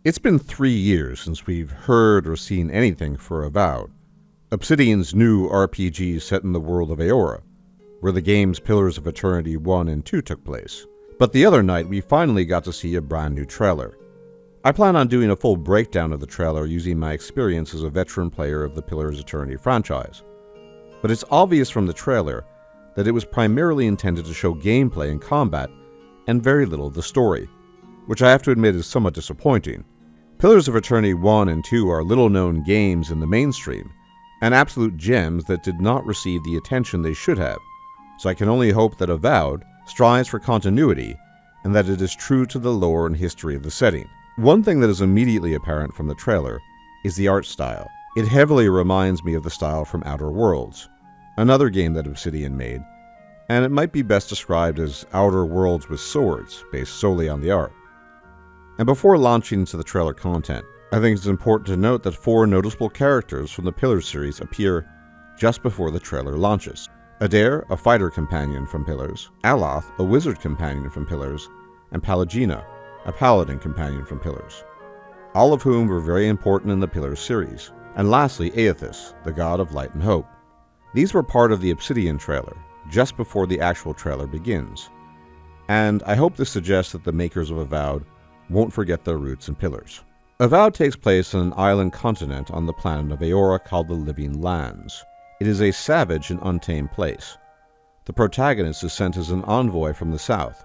It's been 3 years since we've heard or seen anything for Avowed, Obsidian's new RPG set in the world of Aora, where the game's Pillars of Eternity 1 and 2 took place. But the other night we finally got to see a brand new trailer. I plan on doing a full breakdown of the trailer using my experience as a veteran player of the Pillars of Eternity franchise. But it's obvious from the trailer that it was primarily intended to show gameplay and combat, and very little of the story, which I have to admit is somewhat disappointing. Pillars of Eternity 1 and 2 are little-known games in the mainstream, and absolute gems that did not receive the attention they should have, so I can only hope that Avowed strives for continuity, and that it is true to the lore and history of the setting. One thing that is immediately apparent from the trailer is the art style. It heavily reminds me of the style from Outer Worlds, another game that Obsidian made, and it might be best described as Outer Worlds with swords, based solely on the art. And before launching into the trailer content, I think it's important to note that 4 noticeable characters from the Pillars series appear just before the trailer launches. Adair, a fighter companion from Pillars, Aloth, a wizard companion from Pillars, and Palagina, a paladin companion from Pillars, all of whom were very important in the Pillars series. And lastly, Aethys, the god of light and hope. These were part of the Obsidian trailer, just before the actual trailer begins. And I hope this suggests that the makers of Avowed won't forget their roots in Pillars. Avowed takes place on an island continent on the planet of Aora called the Living Lands. It is a savage and untamed place. The protagonist is sent as an envoy from the south,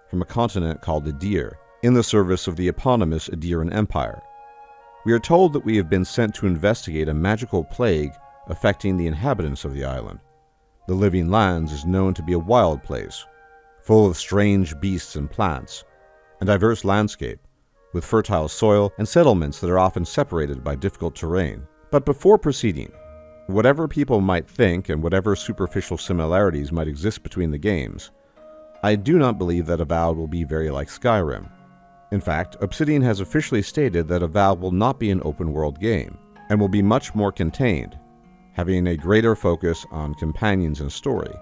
from a continent called Adir, in the service of the eponymous Adiran Empire. We are told that we have been sent to investigate a magical plague affecting the inhabitants of the island. The Living Lands is known to be a wild place, full of strange beasts and plants, a diverse landscape, with fertile soil and settlements that are often separated by difficult terrain. But before proceeding, whatever people might think and whatever superficial similarities might exist between the games, I do not believe that Avowed will be very like Skyrim. In fact, Obsidian has officially stated that Avowed will not be an open-world game, and will be much more contained, having a greater focus on companions and story,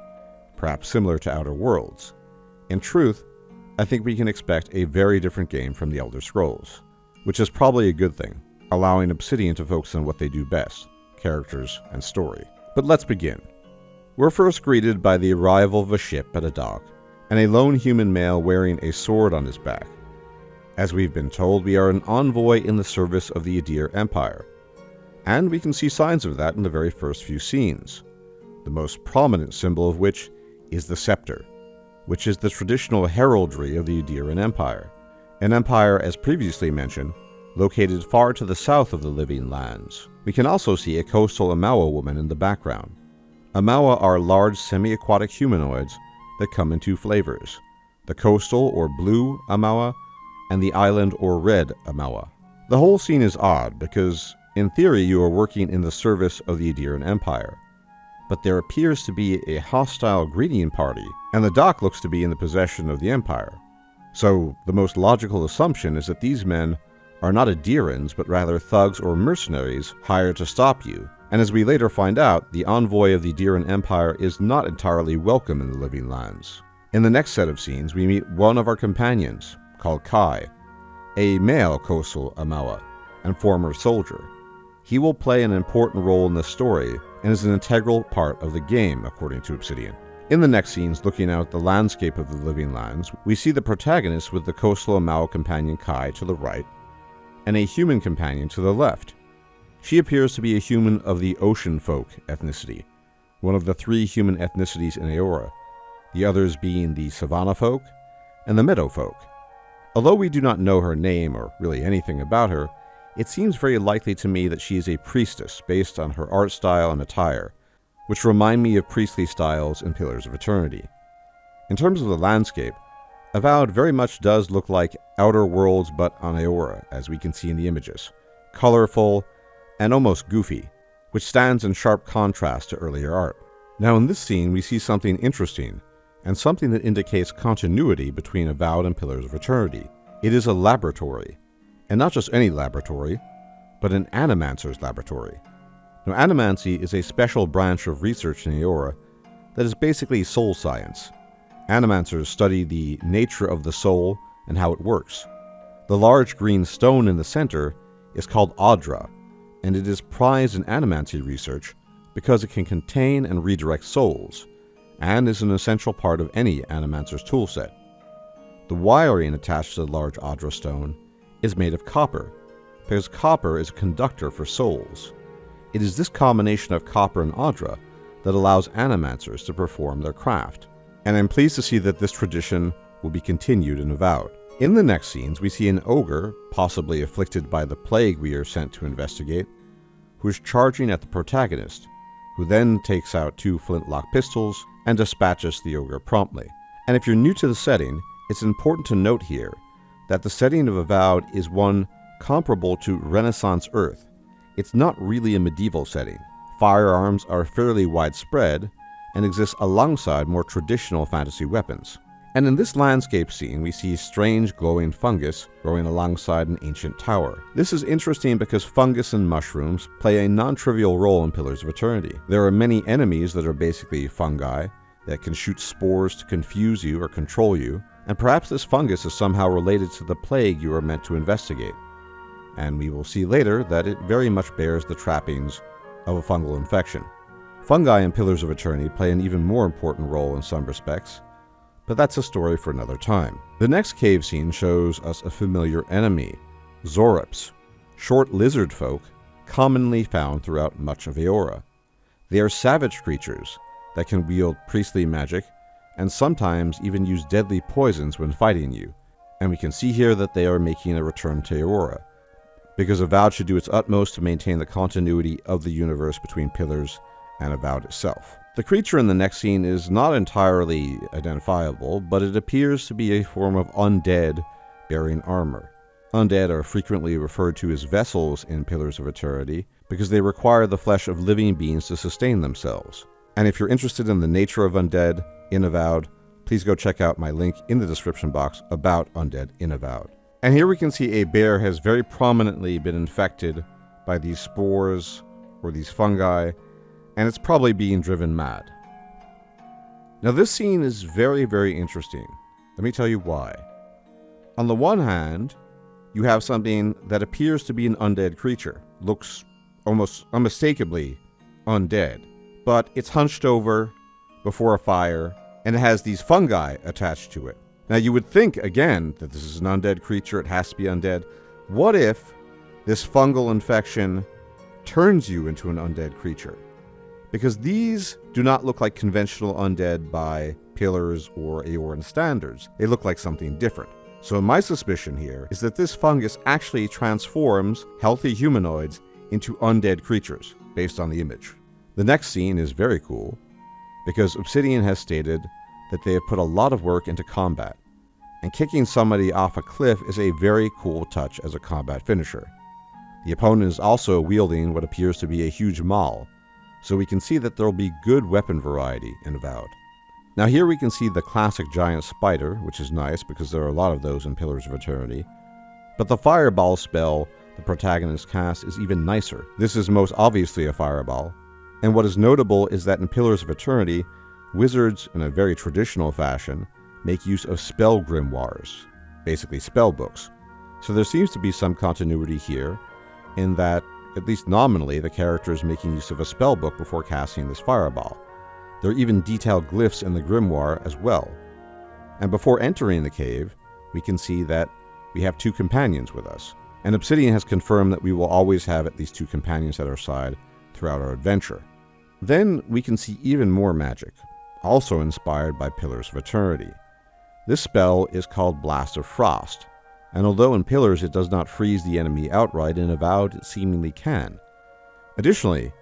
perhaps similar to Outer Worlds. In truth, I think we can expect a very different game from the Elder Scrolls, which is probably a good thing, allowing Obsidian to focus on what they do best, characters and story. But let's begin. We're first greeted by the arrival of a ship at a dock, and a lone human male wearing a sword on his back. As we've been told, we are an envoy in the service of the Adir Empire, and we can see signs of that in the very first few scenes, the most prominent symbol of which is the scepter, which is the traditional heraldry of the Adiran Empire, an empire, as previously mentioned, located far to the south of the Living Lands. We can also see a coastal Amawa woman in the background. Amawa are large semi-aquatic humanoids that come in 2 flavors, the coastal or blue Amawa and the island or red Amawa. The whole scene is odd because, in theory, you are working in the service of the Adiran Empire, but there appears to be a hostile greeting party, and the dock looks to be in the possession of the Empire. So, the most logical assumption is that these men are not Adirans, but rather thugs or mercenaries hired to stop you, and as we later find out, the envoy of the Adiran Empire is not entirely welcome in the Living Lands. In the next set of scenes, we meet one of our companions, called Kai, a male coastal Amawa and former soldier. He will play an important role in the story and is an integral part of the game, according to Obsidian. In the next scenes, looking out at the landscape of the Living Lands, we see the protagonist with the coastal Amawa companion Kai to the right, and a human companion to the left. She appears to be a human of the Ocean Folk ethnicity, one of the 3 human ethnicities in Aora, the others being the Savannah Folk and the Meadow Folk. Although we do not know her name or really anything about her, it seems very likely to me that she is a priestess based on her art style and attire, which remind me of priestly styles in Pillars of Eternity. In terms of the landscape, Avowed very much does look like Outer Worlds but on Aora, as we can see in the images, colorful and almost goofy, which stands in sharp contrast to earlier art. Now in this scene we see something interesting, and something that indicates continuity between Avowed and Pillars of Eternity. It is a laboratory. And not just any laboratory, but an Animancer's laboratory. Now, Animancy is a special branch of research in Aora that is basically soul science. Animancers study the nature of the soul and how it works. The large green stone in the center is called Audra, and it is prized in Animancy research because it can contain and redirect souls, and is an essential part of any Animancer's toolset. The wiring attached to the large Audra stone is made of copper, because copper is a conductor for souls. It is this combination of copper and Audra that allows Animancers to perform their craft, and I'm pleased to see that this tradition will be continued in Avowed. In the next scenes, we see an ogre, possibly afflicted by the plague we are sent to investigate, who is charging at the protagonist, who then takes out 2 flintlock pistols and dispatches the ogre promptly. And if you're new to the setting, it's important to note here that the setting of Avowed is one comparable to Renaissance Earth. It's not really a medieval setting. Firearms are fairly widespread and exist alongside more traditional fantasy weapons. And in this landscape scene, we see strange glowing fungus growing alongside an ancient tower. This is interesting because fungus and mushrooms play a non-trivial role in Pillars of Eternity. There are many enemies that are basically fungi that can shoot spores to confuse you or control you, and perhaps this fungus is somehow related to the plague you are meant to investigate. And we will see later that it very much bears the trappings of a fungal infection. Fungi in Pillars of Eternity play an even more important role in some respects, but that's a story for another time. The next cave scene shows us a familiar enemy, Zorops, short lizard folk commonly found throughout much of Aeora. They are savage creatures that can wield priestly magic and sometimes even use deadly poisons when fighting you, and we can see here that they are making a return to Aeora, because Avowed should do its utmost to maintain the continuity of the universe between Pillars and Avowed itself. The creature in the next scene is not entirely identifiable, but it appears to be a form of undead bearing armor. Undead are frequently referred to as vessels in Pillars of Eternity because they require the flesh of living beings to sustain themselves. And if you're interested in the nature of undead in Avowed, please go check out my link in the description box about undead in Avowed. And here we can see a bear has very prominently been infected by these spores or these fungi, and it's probably being driven mad. Now this scene is very, very interesting. Let me tell you why. On the one hand, you have something that appears to be an undead creature, looks almost unmistakably undead, but it's hunched over before a fire, and it has these fungi attached to it. Now you would think, again, that this is an undead creature, it has to be undead. What if this fungal infection turns you into an undead creature? Because these do not look like conventional undead by Pillars or Aeoran standards. They look like something different. So my suspicion here is that this fungus actually transforms healthy humanoids into undead creatures, based on the image. The next scene is very cool, because Obsidian has stated that they have put a lot of work into combat, and kicking somebody off a cliff is a very cool touch as a combat finisher. The opponent is also wielding what appears to be a huge maul, so we can see that there will be good weapon variety in Avowed. Now here we can see the classic giant spider, which is nice because there are a lot of those in Pillars of Eternity, but the fireball spell the protagonist casts is even nicer. This is most obviously a fireball, and what is notable is that in Pillars of Eternity, wizards, in a very traditional fashion, make use of spell grimoires, basically spell books. So there seems to be some continuity here, in that at least nominally, the character is making use of a spell book before casting this fireball. There are even detailed glyphs in the grimoire as well. And before entering the cave, we can see that we have 2 companions with us. And Obsidian has confirmed that we will always have at least 2 companions at our side throughout our adventure. Then we can see even more magic, also inspired by Pillars of Eternity. This spell is called Blast of Frost, and although in Pillars it does not freeze the enemy outright, in Avowed it seemingly can. Additionally,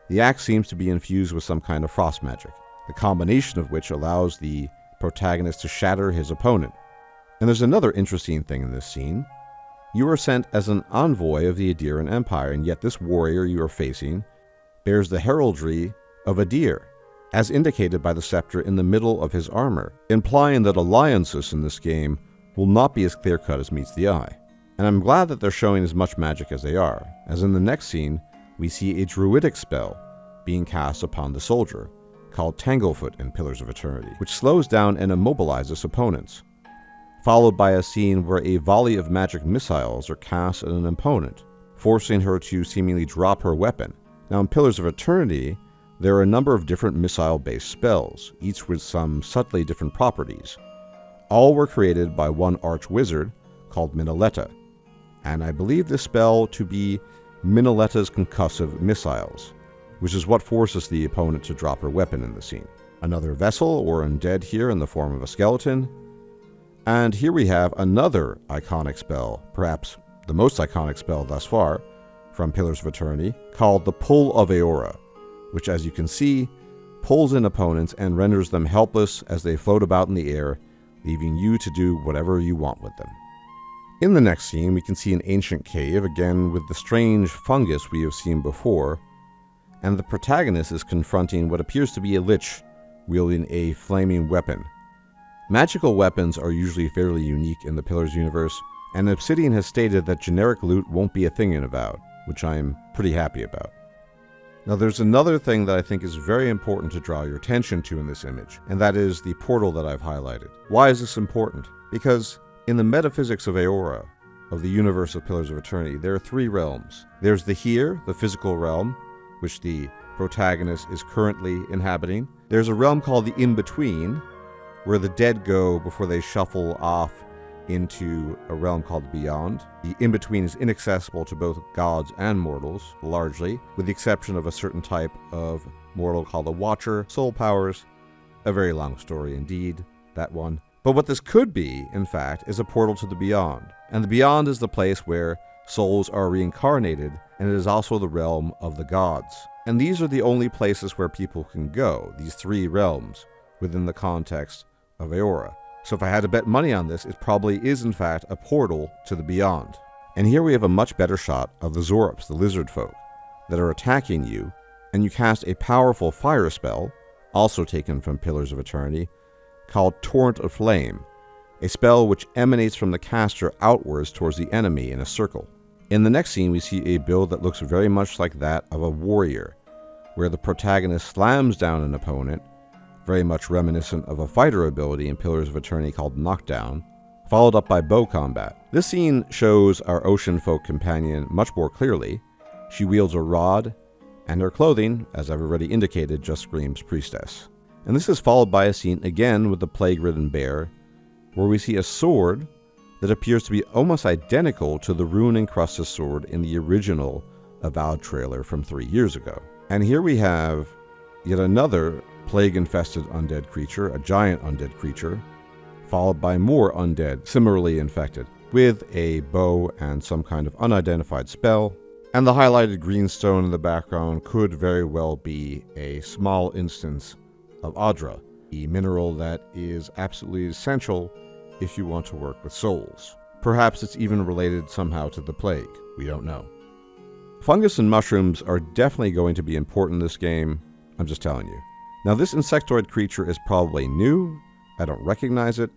the axe seems to be infused with some kind of frost magic, the combination of which allows the protagonist to shatter his opponent. And there's another interesting thing in this scene. You are sent as an envoy of the Adeiran Empire, and yet this warrior you are facing bears the heraldry of a deer, as indicated by the scepter in the middle of his armor, implying that alliances in this game will not be as clear-cut as meets the eye. And I'm glad that they're showing as much magic as they are, as in the next scene, we see a druidic spell being cast upon the soldier, called Tanglefoot in Pillars of Eternity, which slows down and immobilizes opponents. followed by a scene where a volley of magic missiles are cast at an opponent, forcing her to seemingly drop her weapon. Now in Pillars of Eternity, there are a number of different missile-based spells, each with some subtly different properties. All were created by one arch-wizard called Minoletta, and I believe this spell to be Minoletta's concussive missiles, which is what forces the opponent to drop her weapon in the scene. Another vessel or undead here in the form of a skeleton. And here we have another iconic spell, perhaps the most iconic spell thus far, from Pillars of Eternity, called the Pull of Aora, which as you can see, pulls in opponents and renders them helpless as they float about in the air, leaving you to do whatever you want with them. In the next scene, we can see an ancient cave, again with the strange fungus we have seen before, and the protagonist is confronting what appears to be a lich wielding a flaming weapon. Magical weapons are usually fairly unique in the Pillars universe, and Obsidian has stated that generic loot won't be a thing in Avowed, which I am pretty happy about. Now there's another thing that I think is very important to draw your attention to in this image, and that is the portal that I've highlighted. Why is this important? Because in the metaphysics of Aora, of the universe of Pillars of Eternity, there are three realms. There's the here, the physical realm, which the protagonist is currently inhabiting. There's a realm called the In-Between, where the dead go before they shuffle off into a realm called the Beyond. The In-Between is inaccessible to both gods and mortals, largely, with the exception of a certain type of mortal called a Watcher, soul powers. A very long story indeed, that one. But what this could be, in fact, is a portal to the Beyond. And the Beyond is the place where souls are reincarnated, and it is also the realm of the gods. And these are the only places where people can go, these three realms, within the context of Aora. So if I had to bet money on this, it probably is in fact a portal to the Beyond. And here we have a much better shot of the Zorops, the lizard folk, that are attacking you, and you cast a powerful fire spell, also taken from Pillars of Eternity, called Torrent of Flame, a spell which emanates from the caster outwards towards the enemy in a circle. In the next scene, we see a build that looks very much like that of a warrior, where the protagonist slams down an opponent, very much reminiscent of a fighter ability in Pillars of Eternity called Knockdown, followed up by bow combat. This scene shows our ocean folk companion much more clearly. She wields a rod, and her clothing, as I've already indicated, just screams priestess. And this is followed by a scene again with the plague-ridden bear, where we see a sword that appears to be almost identical to the rune-encrusted sword in the original Avowed trailer from 3 years ago. And here we have yet another plague-infested undead creature, a giant undead creature, followed by more undead similarly infected, with a bow and some kind of unidentified spell. And the highlighted green stone in the background could very well be a small instance of Adra, the mineral that is absolutely essential if you want to work with souls. Perhaps it's even related somehow to the plague, we don't know. Fungus and mushrooms are definitely going to be important in this game, I'm just telling you. Now this insectoid creature is probably new, I don't recognize it,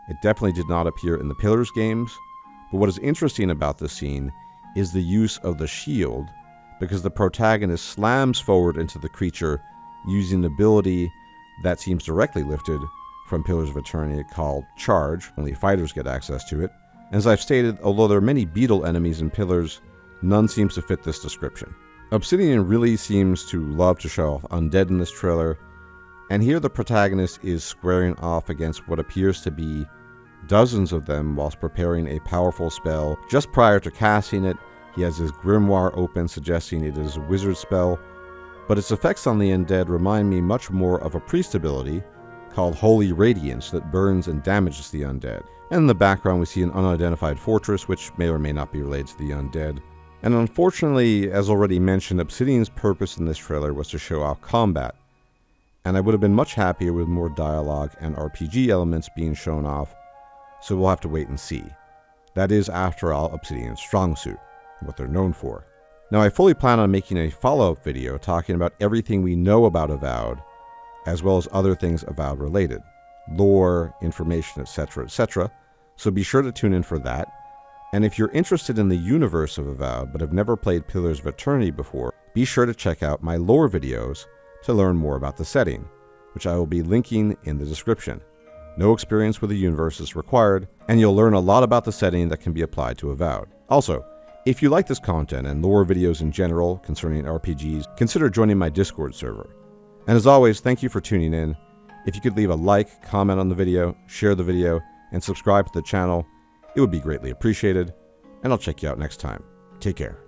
it definitely did not appear in the Pillars games, but what is interesting about this scene is the use of the shield, because the protagonist slams forward into the creature using an ability that seems directly lifted from Pillars of Eternity called Charge. Only fighters get access to it. And as I've stated, although there are many beetle enemies in Pillars, none seems to fit this description. Obsidian really seems to love to show off undead in this trailer, and here the protagonist is squaring off against what appears to be dozens of them whilst preparing a powerful spell. Just prior to casting it, he has his grimoire open, suggesting it is a wizard spell, but its effects on the undead remind me much more of a priest ability called Holy Radiance that burns and damages the undead. And in the background we see an unidentified fortress, which may or may not be related to the undead. And unfortunately, as already mentioned, Obsidian's purpose in this trailer was to show off combat, and I would have been much happier with more dialogue and RPG elements being shown off, so we'll have to wait and see. That is, after all, Obsidian's strong suit, what they're known for. Now, I fully plan on making a follow-up video talking about everything we know about Avowed, as well as other things Avowed related, lore, information, etc., etc., so be sure to tune in for that. And if you're interested in the universe of Avowed but have never played Pillars of Eternity before, be sure to check out my lore videos to learn more about the setting, which I will be linking in the description. No experience with the universe is required, and you'll learn a lot about the setting that can be applied to Avowed. Also, if you like this content and lore videos in general concerning RPGs, consider joining my Discord server. And as always, thank you for tuning in. If you could leave a like, comment on the video, share the video, and subscribe to the channel, it would be greatly appreciated. And I'll check you out next time. Take care.